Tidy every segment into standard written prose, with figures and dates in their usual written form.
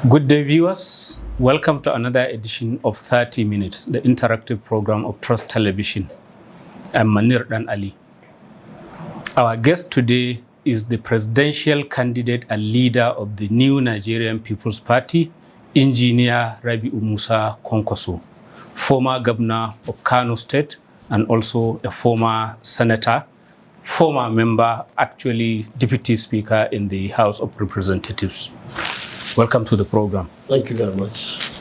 Good day, viewers. Welcome to another edition of 30 Minutes, the interactive program of Trust Television. I'm Manir Dan Ali. Our guest today is the presidential candidate and leader of the new Nigerian People's Party, Engineer Rabiu Musa Kwankwaso, former governor of Kano State and also a former senator, former member, actually deputy speaker in the House of Representatives. Welcome to the program. Thank you very much.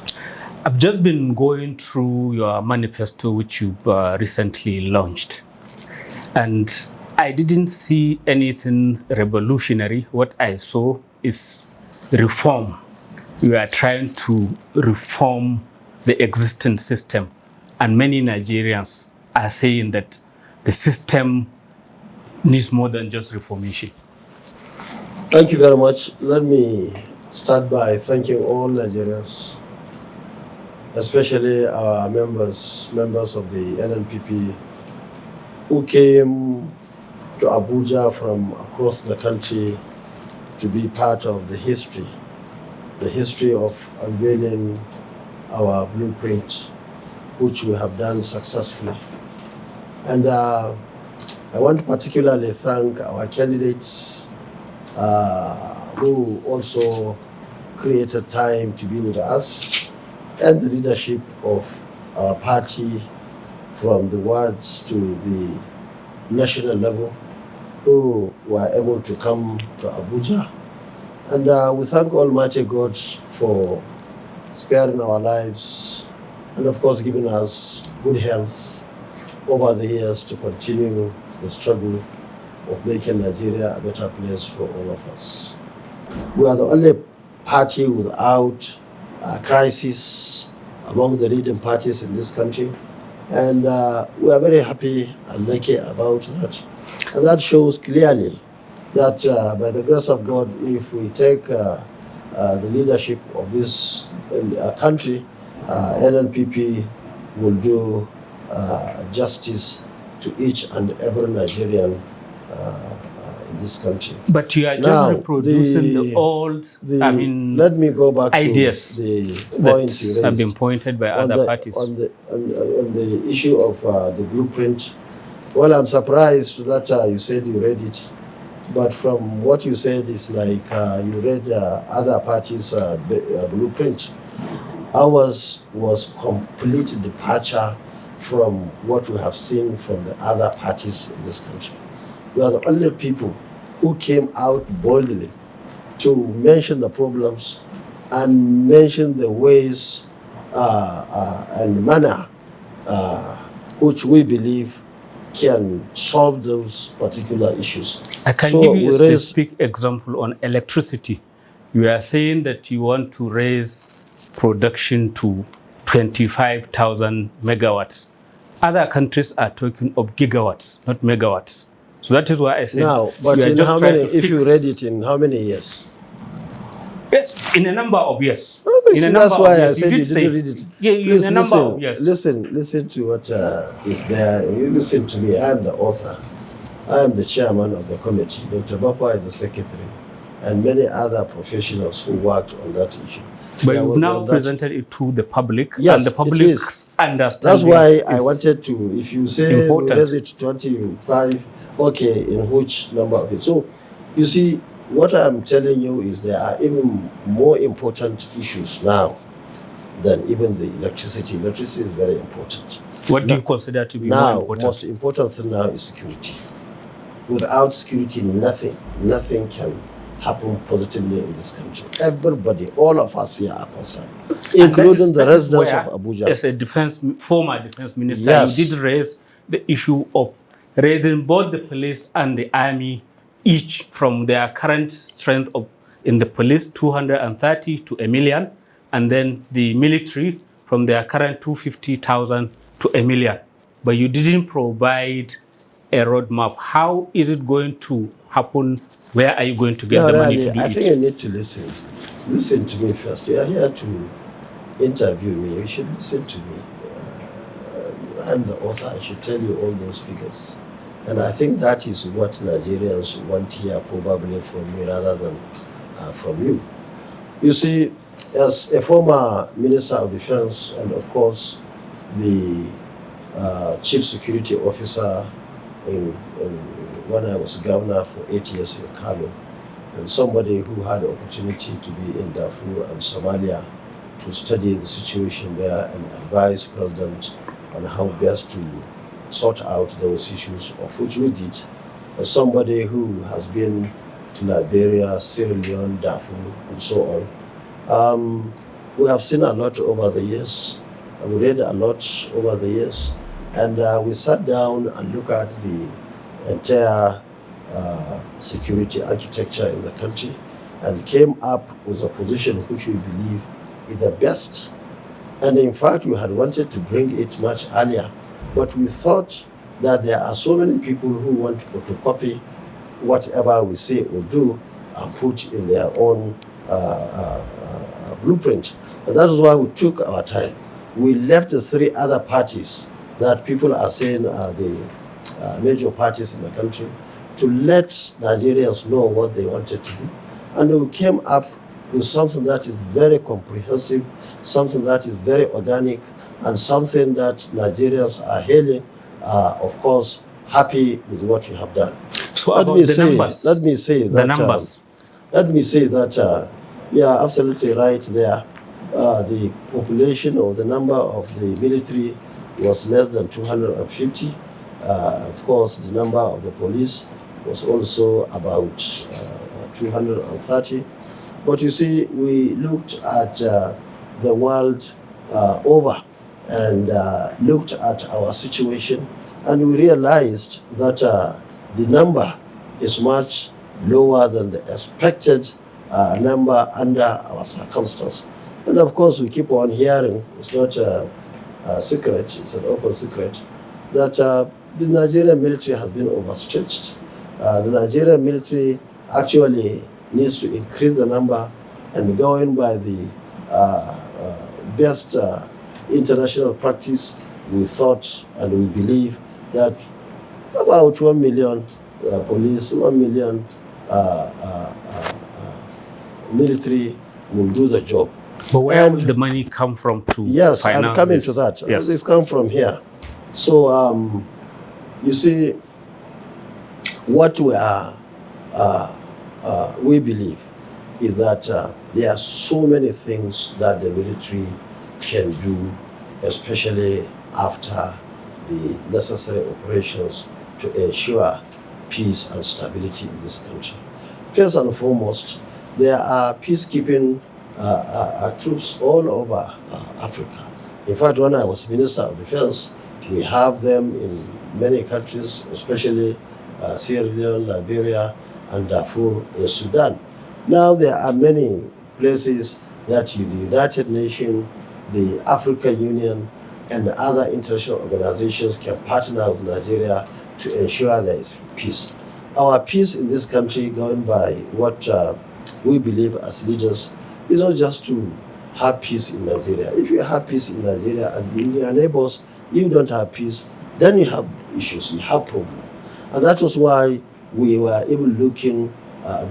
I've just been going through your manifesto, which you've recently launched. And I didn't see anything revolutionary. What I saw is reform. You are trying to reform the existing system. And many Nigerians are saying that the system needs more than just reformation. Thank you very much. Let me start by thanking all Nigerians, especially our members of the NNPP who came to Abuja from across the country to be part of the history of unveiling our blueprint, which we have done successfully. And I want to particularly thank our candidates who also created time to be with us, and the leadership of our party from the wards to the national level who were able to come to Abuja. And we thank Almighty God for sparing our lives and of course giving us good health over the years to continue the struggle of making Nigeria a better place for all of us. We are the only party without a crisis among the leading parties in this country, and we are very happy and lucky about that. And that shows clearly that by the grace of God, if we take the leadership of this country, NNPP will do justice to each and every Nigerian in this country. But you are just reproducing the old, let me go back ideas to the point you raised. Have been pointed by other parties. On the issue of the blueprint, well, I'm surprised that you said you read it. But from what you said, it's like you read other parties' blueprint. Ours was complete departure from what we have seen from the other parties in this country. We are the only people who came out boldly to mention the problems and mention the ways and manner which we believe can solve those particular issues. I can give you a specific example on electricity. You are saying that you want to raise production to 25,000 megawatts. Other countries are talking of gigawatts, not megawatts. So that is why I said now, but in how many, if you read it in how many years? Yes, in a number of years. That's why I said you didn't read it. Yeah, please in a number of years. Listen to what is there. You listen to me. I am the author. I am the chairman of the committee. Dr. Bapa is the secretary, and many other professionals who worked on that issue. But you've now presented it to the public, yes, and the public understands. That's why I wanted to, if you say important. We raise it to 25, okay, in which number of it? So, you see, what I'm telling you is there are even more important issues now than even the electricity. Electricity is very important. What do you consider to be more important? The most important thing now is security. Without security, nothing can happen positively in this country. Everybody, all of us here are concerned, including the residents of Abuja. As a former defense minister, yes, you did raise the issue of raising both the police and the army, each from their current strength of in the police 230 to 1 million, and then the military from their current 250,000 to 1 million. But you didn't provide a roadmap. How is it going to happen? Where are you going to get the money to do it? I think you need to listen. Listen to me first. You are here to interview me. You should listen to me. I'm the author. I should tell you all those figures. And I think that is what Nigerians want here, probably from me rather than from you. You see, As a former Minister of Defense and, of course, the Chief Security Officer when I was governor for 8 years in Kano, and somebody who had the opportunity to be in Darfur and Somalia to study the situation there and advise President on how best to sort out those issues, of which we did. As somebody who has been to Liberia, Sierra Leone, Darfur, and so on, we have seen a lot over the years. We read a lot over the years, and we sat down and looked at the entire security architecture in the country and came up with a position which we believe is the best. And in fact, we had wanted to bring it much earlier, but we thought that there are so many people who want to photocopy whatever we say or do and put in their own blueprint. And that is why we took our time. We left the three other parties that people are saying are the major parties in the country to let Nigerians know what they wanted to do. And we came up with something that is very comprehensive, something that is very organic, and something that Nigerians are hailing, of course, happy with what we have done. So let me say that you are absolutely right there. The population or the number of the military was less than 250. Of course, the number of the police was also about 230. But you see, we looked at the world over and looked at our situation, and we realized that the number is much lower than the expected number under our circumstance. And of course, we keep on hearing, it's not a secret, it's an open secret, that the Nigerian military has been overstretched. The Nigerian military actually needs to increase the number, and going by the best international practice, we thought and we believe that about 1 million police, 1 million military will do the job. But where will the money come from to yes, finance I'm coming this? to that. Yes. It's come from here. So you see, what we believe is that there are so many things that the military can do, especially after the necessary operations to ensure peace and stability in this country. First and foremost, there are peacekeeping troops all over Africa. In fact, when I was Minister of Defense, we have them in many countries, especially Sierra Leone, Liberia, and Darfur in Sudan. Now there are many places that the United Nations, the African Union, and other international organizations can partner with Nigeria to ensure there is peace. Our peace in this country, going by what we believe as leaders, is not just to have peace in Nigeria. If you have peace in Nigeria and in your neighbors, you don't have peace, then you have issues, you have problems. And that was why we were even looking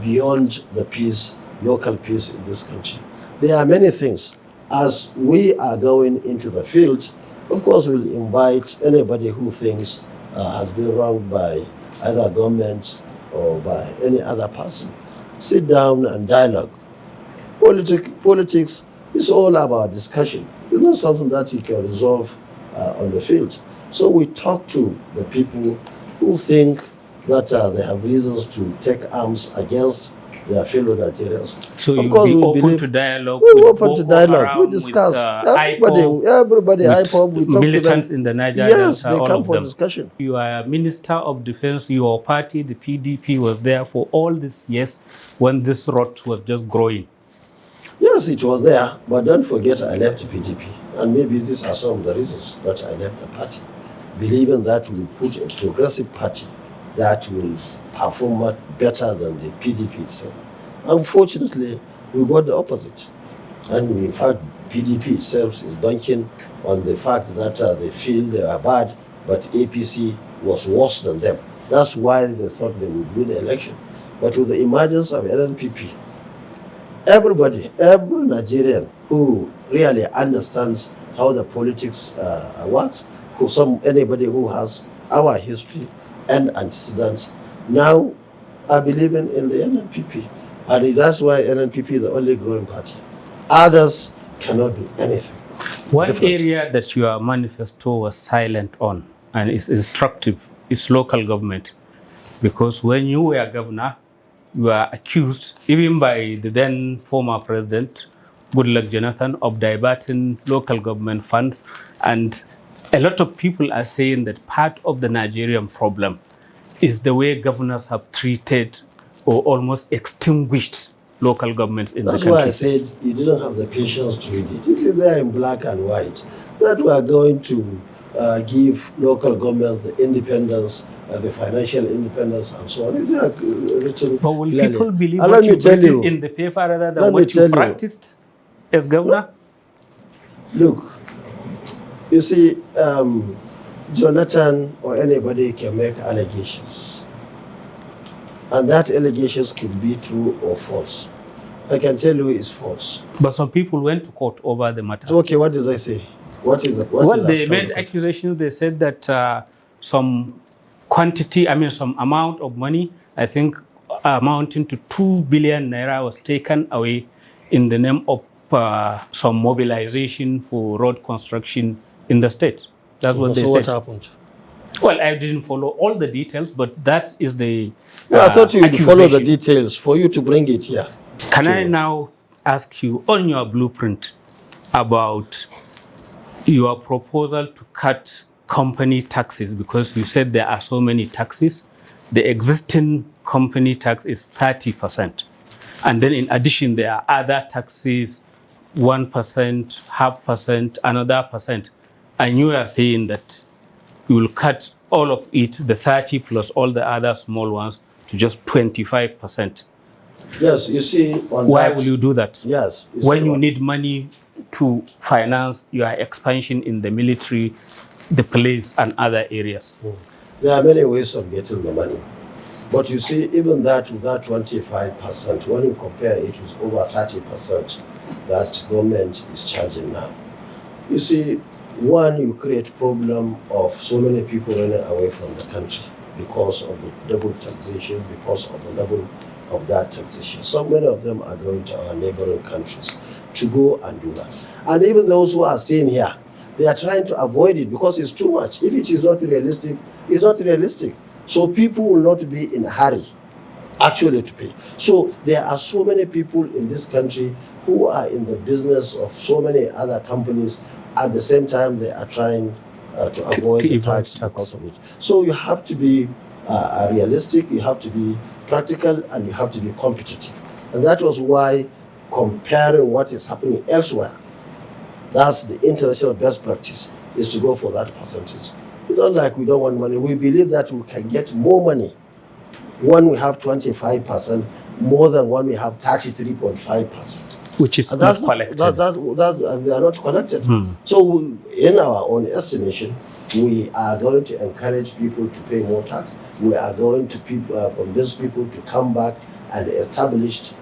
beyond the peace, local peace in this country. There are many things. As we are going into the field, of course, we'll invite anybody who thinks has been wronged by either government or by any other person. Sit down and dialogue. Politics is all about discussion. It's not something that you can resolve on the field. So we talk to the people who think that they have reasons to take arms against their fellow Nigerians. So of course, be we open believe, to dialogue. we're open to dialogue. We discuss. Everybody, IPOB, we talk to them. Militants in the Niger Yes, Delta, they come all for of them. discussion. You are Minister of Defense. Your party, the PDP, was there for all these years when this rot was just growing. Yes, it was there, but don't forget I left the PDP. And maybe these are some of the reasons that I left the party. Believing that we put a progressive party that will perform much better than the PDP itself. Unfortunately, we got the opposite. And in fact, PDP itself is banking on the fact that they feel they are bad, but APC was worse than them. That's why they thought they would win the election. But with the emergence of NNPP, everybody, every Nigerian who really understands how the politics works, anybody who has our history and antecedents, now are believing in the NNPP. And that's why NNPP is the only growing party. Others cannot do anything. One different. area that your manifesto was silent on and is instructive is local government. Because when you were governor, you were accused, even by the then former president, Goodluck Jonathan, of diverting local government funds. And a lot of people are saying that part of the Nigerian problem is the way governors have treated or almost extinguished local governments in That's the country. why I said you didn't have the patience to read it. It is there in black and white that we are going to give local governments the independence, the financial independence, and so on. It is written But will clearly. people believe And what let me you've tell written you, in the paper rather let than me what tell you you. practiced as governor? Look, you see, Jonathan or anybody can make allegations. And that allegations could be true or false. I can tell you it's false. But some people went to court over the matter. So, okay, what did they say? What is that? Well, they made accusations. They said that some amount of money, I think amounting to 2 billion naira, was taken away in the name of some mobilization for road construction in the state. That's what they said. So what happened? Well, I didn't follow all the details, but that is the I thought you would follow the accusation. details for you to bring it here. Can I now ask you on your blueprint about your proposal to cut company taxes, because you said there are so many taxes. The existing company tax is 30%. And then in addition, there are other taxes, 1%, 0.5%, another percent. And you are saying that you will cut all of it, the 30 plus all the other small ones, to just 25%. Yes, you see, Why will you do that? Yes. When you need money to finance your expansion in the military, the police, and other areas. There are many ways of getting the money. But you see, even that with that 25%, when you compare it with over 30% that government is charging now, you see, one, you create problem of so many people running away from the country because of the double taxation, because of the level of that taxation. So many of them are going to our neighboring countries to go and do that. And even those who are staying here, they are trying to avoid it because it's too much. If it is not realistic, it's not realistic. So people will not be in a hurry actually to pay. So there are so many people in this country who are in the business of so many other companies. At the same time, they are trying to avoid the tax because of it. So you have to be realistic, you have to be practical, and you have to be competitive. And that was why comparing what is happening elsewhere, that's the international best practice, is to go for that percentage. It's not like we don't want money. We believe that we can get more money when we have 25% more than when we have 33.5%. Which is not collected. They are not collected. So in our own estimation, we are going to encourage people to pay more tax. We are going to convince people to come back and establish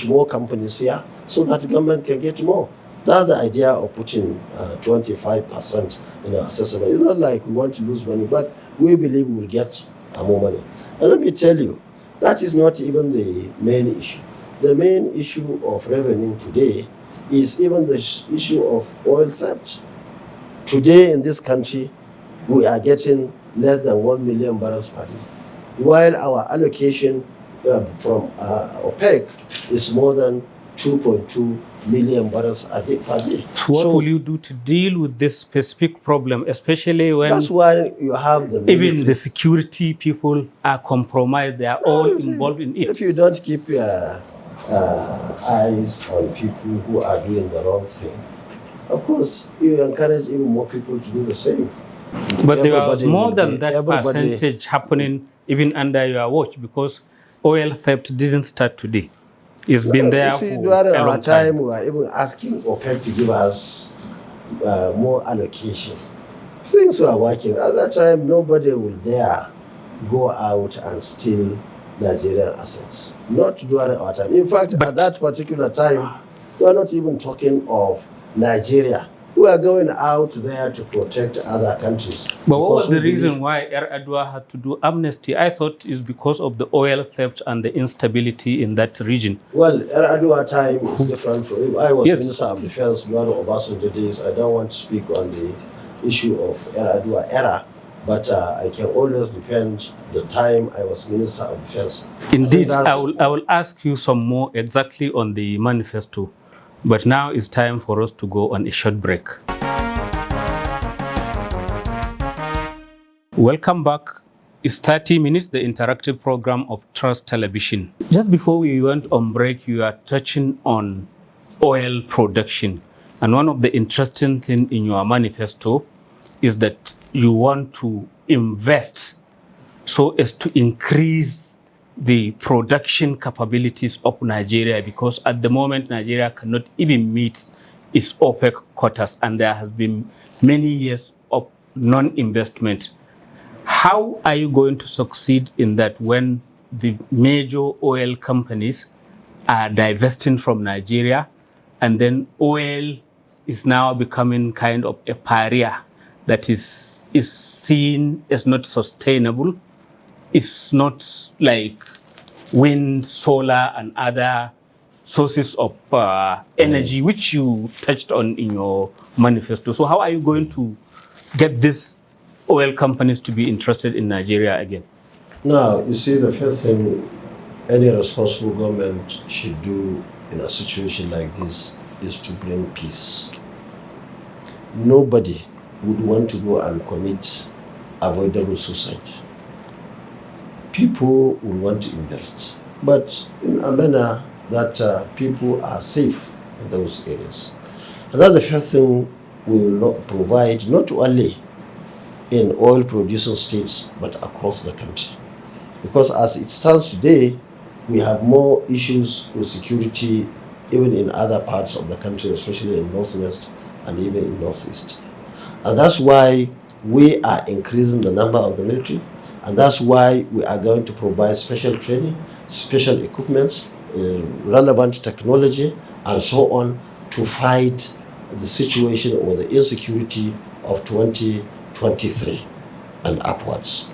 more companies here so that the government can get more. That's the idea of putting 25% in our system. It's not like we want to lose money, but we believe we will get more money. And let me tell you, that is not even the main issue. The main issue of revenue today is even the issue of oil theft. Today in this country, we are getting less than 1 million barrels per day, while our allocation from OPEC is more than 2.2 million barrels per day. So what will you do to deal with this specific problem, especially when that's why you have the military. Even the security people are compromised, they are all involved in it. If you don't keep your eyes on people who are doing the wrong thing, of course, you encourage even more people to do the same. But there was more than that percentage happening even under your watch, because oil theft didn't start today. It's been there for during a our long time, we were even asking OPEC to give us more allocation. Things were working. At that time, nobody would dare go out and steal Nigerian assets. Not during our time. In fact, at that particular time, we are not even talking of Nigeria. We are going out there to protect other countries. But what was the reason why Adwa had to do amnesty? I thought it's because of the oil theft and the instability in that region. Well, Adwa time is different from him. I was Yes. Minister of Defense during Obasanjo days. I don't want to speak on the issue of Adwa era, but I can always defend the time I was Minister of Defense. Indeed, I will ask you some more exactly on the manifesto. But now it's time for us to go on a short break. Welcome back. It's 30 minutes, the interactive program of Trust Television. Just before we went on break, you are touching on oil production. And one of the interesting things in your manifesto is that you want to invest so as to increase the production capabilities of Nigeria, because at the moment Nigeria cannot even meet its OPEC quotas and there has been many years of non-investment. How are you going to succeed in that when the major oil companies are divesting from Nigeria and then oil is now becoming kind of a pariah that is seen as not sustainable? It's not like wind, solar, and other sources of energy, which you touched on in your manifesto. So how are you going to get these oil companies to be interested in Nigeria again? Now, you see, the first thing any responsible government should do in a situation like this is to bring peace. Nobody would want to go and commit avoidable suicide. People will want to invest, but in a manner that people are safe in those areas. And that's the first thing we will not provide, not only in oil producing states, but across the country. Because as it stands today, we have more issues with security even in other parts of the country, especially in Northwest and even in Northeast. And that's why we are increasing the number of the military. And that's why we are going to provide special training, special equipments, relevant technology, and so on to fight the situation or the insecurity of 2023 and upwards.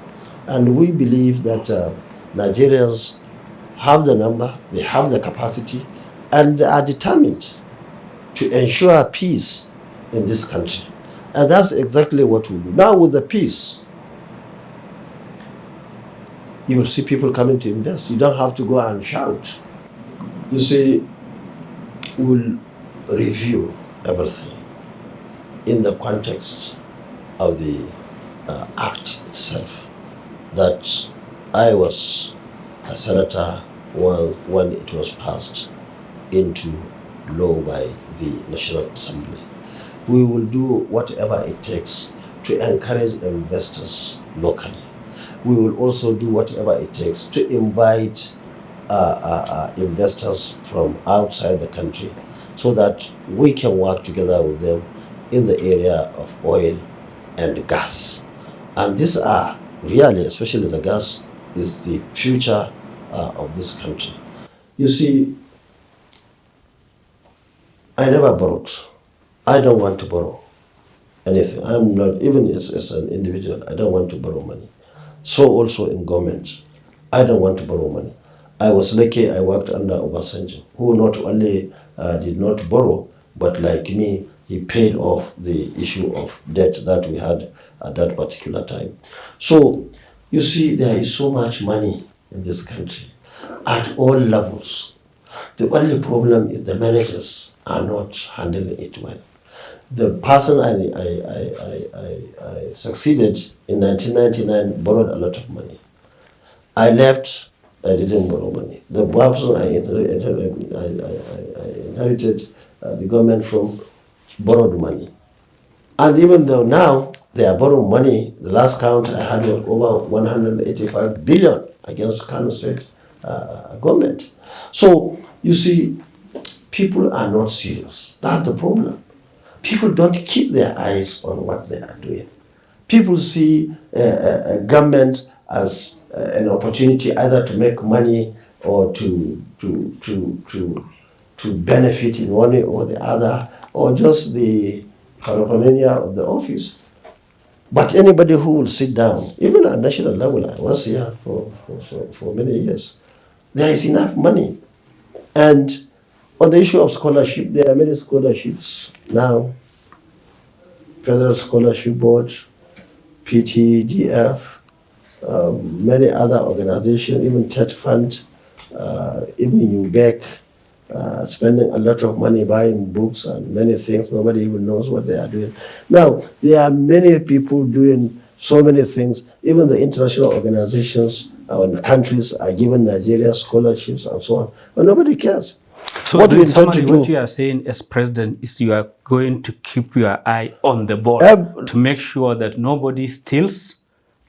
And we believe that Nigerians have the number, they have the capacity, and they are determined to ensure peace in this country. And that's exactly what we do. Now with the peace, you will see people coming to invest. You don't have to go and shout. You see, we'll review everything in the context of the act itself. That I was a senator when it was passed into law by the National Assembly. We will do whatever it takes to encourage investors locally. We will also do whatever it takes to invite investors from outside the country so that we can work together with them in the area of oil and gas. And these are really, especially the gas, is the future of this country. You see, I never borrowed. I don't want to borrow anything. I'm not, even as an individual, I don't want to borrow money. So also in government, I don't want to borrow money. I was lucky I worked under Obasanjo, who not only did not borrow, but like me, he paid off the issue of debt that we had at that particular time. So, you see, there is so much money in this country at all levels. The only problem is the managers are not handling it well. The person I succeeded in 1999 borrowed a lot of money. I left, I didn't borrow money. The person I inherited the government from borrowed money. And even though now they are borrowing money, the last count I had was over 185 billion against Kano State government. So, you see, people are not serious. That's the problem. People don't keep their eyes on what they are doing. People see government as an opportunity either to make money or to benefit in one way or the other, or just the paraphernalia of the office. But anybody who will sit down, even at national level, I was here for many years, there is enough money. And on the issue of scholarship, there are many scholarships now. Federal Scholarship Board, PTDF, many other organizations, even TED Fund, even UBEC, spending a lot of money buying books and many things. Nobody even knows what they are doing. Now, there are many people doing so many things. Even the international organizations and countries are giving Nigeria scholarships and so on, but nobody cares. So what we intend to do, what you are saying as president is you are going to keep your eye on the board to make sure that nobody steals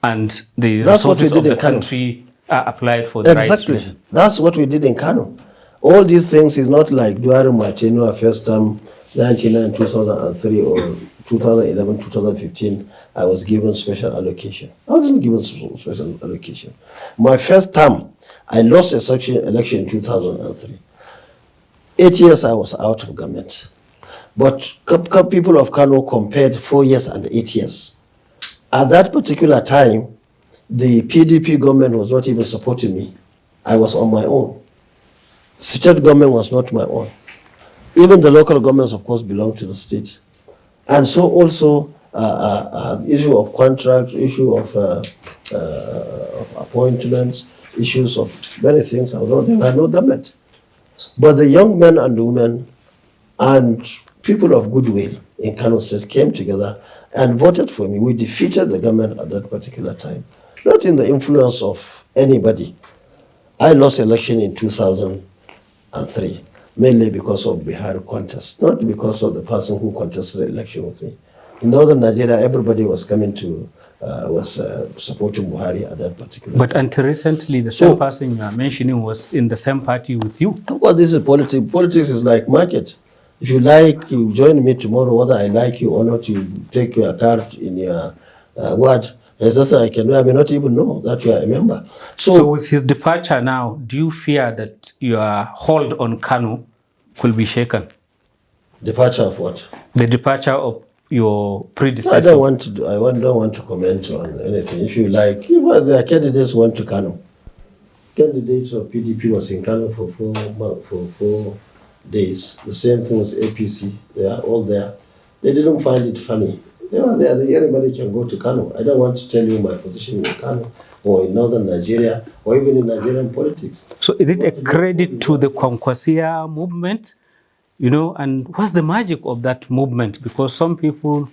and the resources of the country are applied for the right reason. Exactly. That's what we did in Kano. All these things is not like during my tenure, first term, 1999, 2003, or 2011, 2015, I was given special allocation. I wasn't given special allocation. My first term, I lost a section election in 2003. 8 years I was out of government. But people of Kano compared 4 years and 8 years. At that particular time, the PDP government was not even supporting me. I was on my own. State government was not my own. Even the local governments, of course, belong to the state. And so also, issue of contract, issue of appointments, issues of many things, although there were no government. But the young men and women and people of goodwill in Kano State came together and voted for me. We defeated the government at that particular time, not in the influence of anybody. I lost election in 2003, mainly because of Bihar contest, not because of the person who contested the election with me. In northern Nigeria, everybody was coming to, supporting Buhari at that particular time. But until recently, the same person you are mentioning was in the same party with you. Well, this is politics. Politics is like market. If you like, you join me tomorrow, whether I like you or not, you take your card in your word. As I may not even know that you are a member. So with his departure now, do you fear that your hold on Kano could be shaken? Departure of what? The departure of your predecessor. I don't want to comment on anything. If you like, the candidates went to Kano. Candidates of PDP was in Kano for 4 days. The same thing was APC. They are all there. They didn't find it funny. They were there. Anybody can go to Kano. I don't want to tell you my position in Kano or in northern Nigeria or even in Nigerian politics. So is it a credit to the Kwankwasiyya Movement? You know, and what's the magic of that movement? Because some people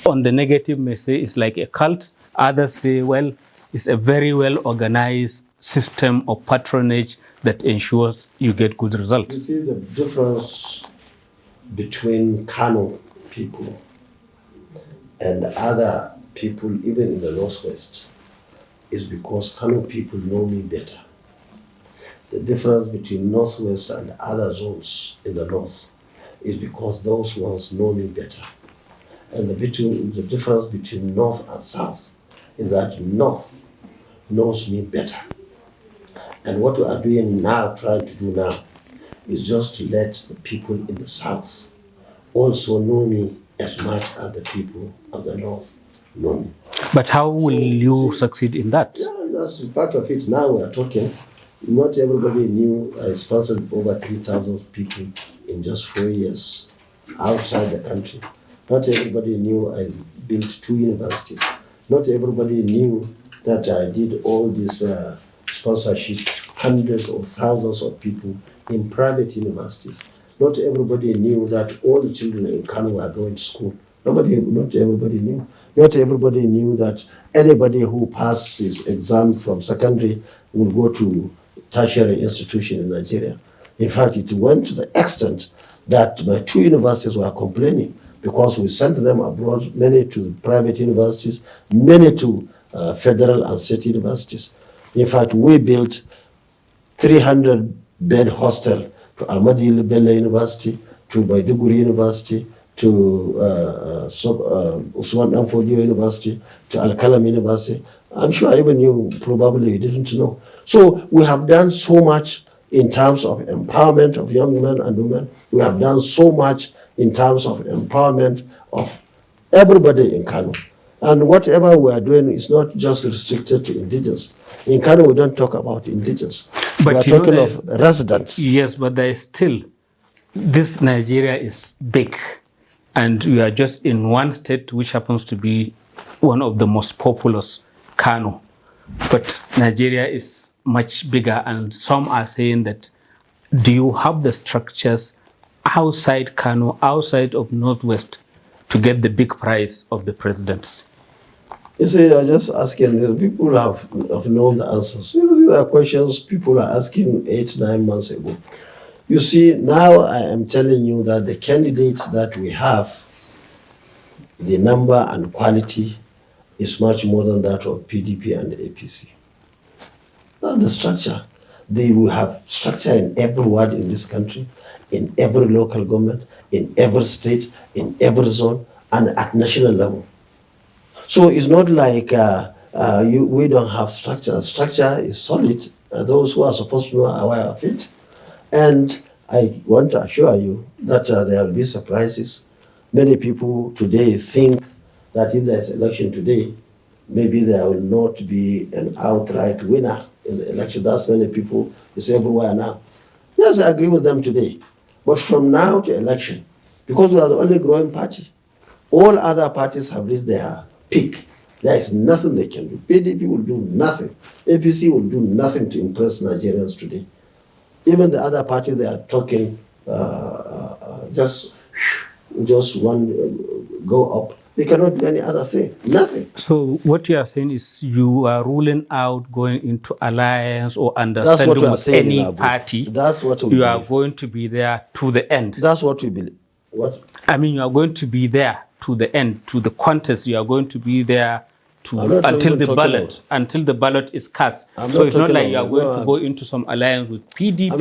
on the negative may say it's like a cult. Others say, well, it's a very well organized system of patronage that ensures you get good results. You see the difference between Kano people and other people, even in the Northwest, is because Kano people know me better. The difference between Northwest and other zones in the North is because those ones know me better. And the difference between North and South is that North knows me better. And what we are doing now, trying to do now, is just to let the people in the South also know me as much as the people of the North know me. But how will you succeed in that? Yeah, that's part of it. Now we are talking. Not everybody knew I sponsored over 3,000 people in just 4 years outside the country. Not everybody knew I built 2 universities. Not everybody knew that I did all this sponsorship, hundreds of thousands of people in private universities. Not everybody knew that all the children in Kano are going to school. Not everybody knew. Not everybody knew that anybody who passed his exam from secondary will go to tertiary institution in Nigeria. In fact, it went to the extent that my 2 universities were complaining because we sent them abroad, many to private universities, many to federal and state universities. In fact, we built 300-bed hostel to Ahmadi Bello University, to Maiduguri University, to Usman Danfodio University, to Al-Kalam University, I'm sure even you probably didn't know. So we have done so much in terms of empowerment of young men and women. We have done so much in terms of empowerment of everybody in Kano. And whatever we are doing is not just restricted to indigenous. In Kano, we don't talk about indigenous. But we are talking of residents. Yes, but there is still, this Nigeria is big. And we are just in one state, which happens to be one of the most populous, Kano. But Nigeria is much bigger, and some are saying that, do you have the structures outside Kano, outside of Northwest, to get the big prize of the presidency? You see, I'm just asking, people have known the answers. You know, these are questions people are asking 8-9 months ago. You see, now I am telling you that the candidates that we have, the number and quality is much more than that of PDP and APC. That's the structure. They will have structure in every ward in this country, in every local government, in every state, in every zone, and at national level. So it's not like we don't have structure. Structure is solid. Those who are supposed to know are aware of it. And I want to assure you that there will be surprises. Many people today think that if there's election today, maybe there will not be an outright winner in the election. That's many people, it's everywhere now. Yes, I agree with them today. But from now to election, because we are the only growing party, all other parties have reached their peak. There is nothing they can do. PDP will do nothing. APC will do nothing to impress Nigerians today. Even the other party, they are talking just one go up. They cannot do any other thing. Nothing. So what you are saying is you are ruling out going into alliance or understanding with any party. That's what we you believe. Are going to be there to the end. That's what we believe. What? I mean, you are going to be there to the end, to the contest. You are going to be there until the ballot is cast. So it's not like you are going to go into some alliance with PDP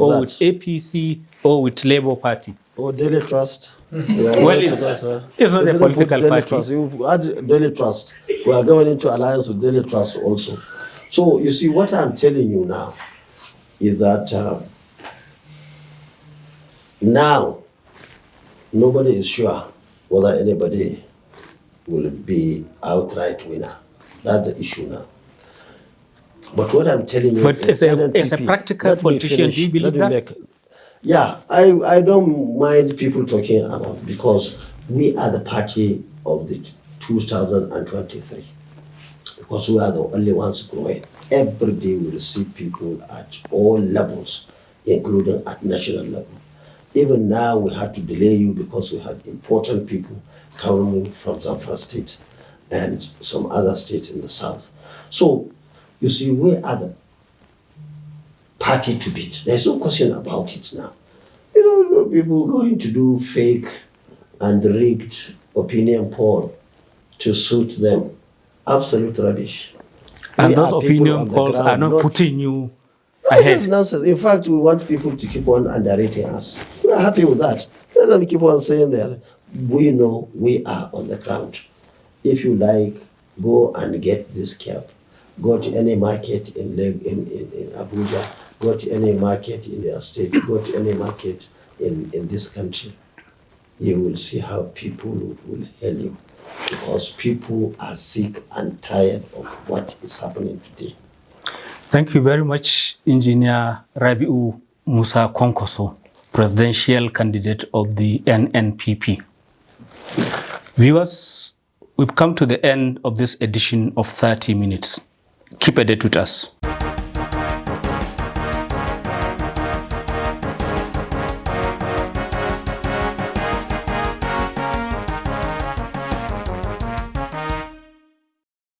or with APC or with Labour Party. Or Daily Trust. Well, it's not a political party. Trust. You add Daily Trust. We are going into alliance with Daily Trust also. So you see, what I'm telling you now is that now nobody is sure whether anybody will be outright winner. That's the issue now. But what I'm telling you, but as a practical politician, do you believe that? Yeah, I don't mind people talking about, because we are the party of the 2023. Because we are the only ones growing. Every day we receive people at all levels, including at national level. Even now we had to delay you because we had important people coming from Zamfara State and some other states in the south. So, you see, we are the party to beat. There's no question about it now. You know, people going to do fake and rigged opinion poll to suit them. Absolute rubbish. And those opinion polls are not putting you ahead. That's nonsense. In fact, we want people to keep on underrating us. We are happy with that. Let them keep on saying that. We know we are on the ground. If you like, go and get this cap. Go to any market in Abuja. Go to any market in the state. Go to any market in this country. You will see how people will hail you. Because people are sick and tired of what is happening today. Thank you very much, Engineer Rabiu Musa Kwankwaso, presidential candidate of the NNPP. Viewers, we've come to the end of this edition of 30 Minutes. Keep a date with us.